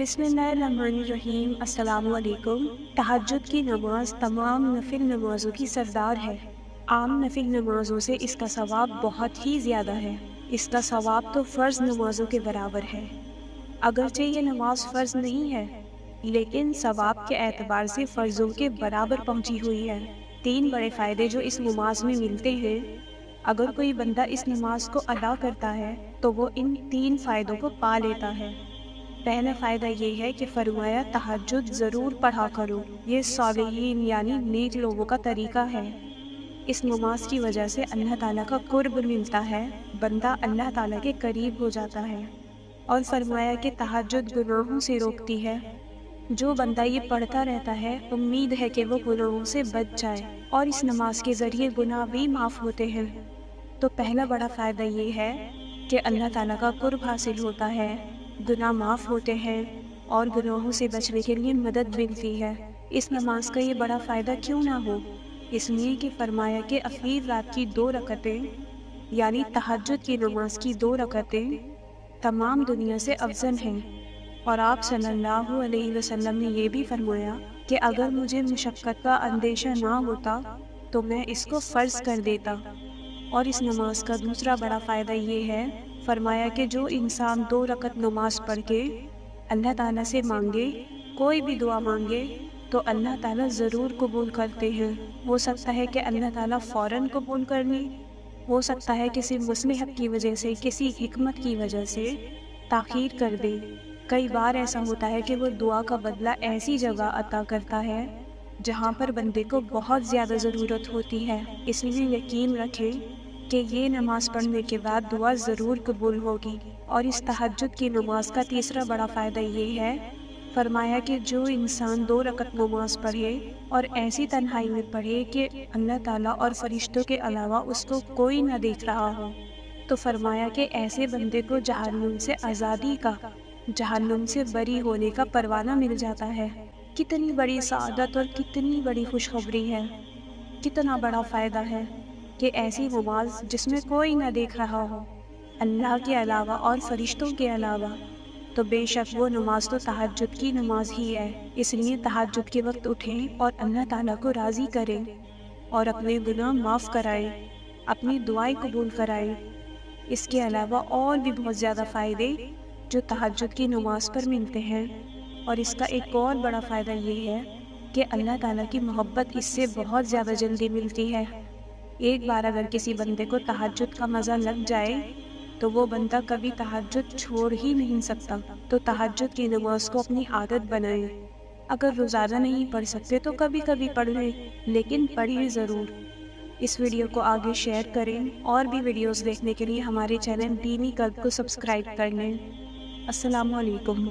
बिस्मिल्लाहिर्रहमानिर्रहीम। अस्सलाम वालेकुम। तहज्जुद की नमाज तमाम नफिल नमाजों की सरदार है। आम नफिल नमाजों से इसका सवाब बहुत ही ज़्यादा है। इसका सवाब तो फ़र्ज़ नमाजों के बराबर है। अगरचे ये नमाज फ़र्ज़ नहीं है, लेकिन सवाब के एतबार से फ़र्ज़ों के बराबर पहुँची हुई है। 3 बड़े फ़ायदे जो इस नमाज में मिलते हैं, अगर कोई बंदा इस नमाज को अदा करता है तो वो इन 3 फ़ायदों को पा लेता है। पहला फ़ायदा ये है कि फरमाया तहज्जुद ज़रूर पढ़ा करो। ये सालिहीन यानी नेक लोगों का तरीका है। इस नमाज की वजह से अल्लाह ताला का कुर्ब मिलता है, बंदा अल्लाह ताला के करीब हो जाता है। और फरमाया कि तहज्जुद गुनाहों से रोकती है। जो बंदा ये पढ़ता रहता है, उम्मीद है कि वो गुनाहों से बच जाए और इस नमाज के ज़रिए गुनाह भी माफ़ होते हैं। तो पहला बड़ा फ़ायदा ये है कि अल्लाह ताला का कुर्ब हासिल होता है, गुनाह माफ़ होते हैं और गुनाहों से बचने के लिए मदद मिलती है। इस नमाज का ये बड़ा फ़ायदा क्यों ना हो, इसलिए कि फरमाया कि आखिर रात की 2 रकतें यानी तहज्जुद की नमाज की 2 रकतें तमाम दुनिया से अफजल हैं। और आप सल्लल्लाहु अलैहि वसल्लम ने ये भी फरमाया कि अगर मुझे मुशक्क़त का अंदेशा ना होता तो मैं इसको फ़र्ज़ कर देता। और इस नमाज का दूसरा बड़ा फ़ायदा ये है, फरमाया कि जो इंसान 2 रकत नमाज पढ़ के अल्लाह ताला से मांगे, कोई भी दुआ मांगे, तो अल्लाह ताला ज़रूर कबूल करते हैं। हो सकता है कि अल्लाह ताला फ़ौरन कबूल कर ले, हो सकता है किसी मुस्लिहत की वजह से, किसी हिकमत की वजह से ताख़ीर कर दे। कई बार ऐसा होता है कि वो दुआ का बदला ऐसी जगह अता करता है जहाँ पर बंदे को बहुत ज़्यादा ज़रूरत होती है। इसलिए यकीन रखें कि ये नमाज पढ़ने के बाद दुआ ज़रूर कबूल होगी। और इस तहज्जुद की नमाज का तीसरा बड़ा फ़ायदा ये है, फरमाया कि जो इंसान 2 रकत नमाज पढ़े और ऐसी तन्हाई में पढ़े कि अल्लाह ताला और फरिश्तों के अलावा उसको कोई ना देख रहा हो, तो फरमाया कि ऐसे बंदे को जहन्नुम से आज़ादी का, जहन्नुम से बरी होने का परवाना मिल जाता है। कितनी बड़ी सआदत और कितनी बड़ी खुशखबरी है, कितना बड़ा फ़ायदा है कि ऐसी नमाज जिसमें कोई ना देख रहा हो, अल्लाह के अलावा और फरिश्तों के अलावा, तो बेशक वो नमाज तो तहज्जुद की नमाज ही है। इसलिए तहज्जुद के वक्त उठें और अल्लाह ताला को राज़ी करें और अपने गुनाह माफ़ कराएं, अपनी दुआएं कबूल कराएं। इसके अलावा और भी बहुत ज़्यादा फ़ायदे जो तहज्जुद की नमाज पर मिलते हैं। और इसका एक और बड़ा फ़ायदा ये है कि अल्लाह ताला की मोहब्बत इससे बहुत ज़्यादा जल्दी मिलती है। एक बार अगर किसी बंदे को तहज्जुद का मज़ा लग जाए तो वो बंदा कभी तहज्जुद छोड़ ही नहीं सकता। तो तहज्जुद की नमाज को अपनी आदत बनाएं। अगर रोज़ाना नहीं पढ़ सकते तो कभी कभी पढ़ लें, लेकिन पढ़िए ज़रूर। इस वीडियो को आगे शेयर करें और भी वीडियोस देखने के लिए हमारे चैनल दीनी कल्ब को सब्सक्राइब कर लें। अस्सलामु अलैकुम।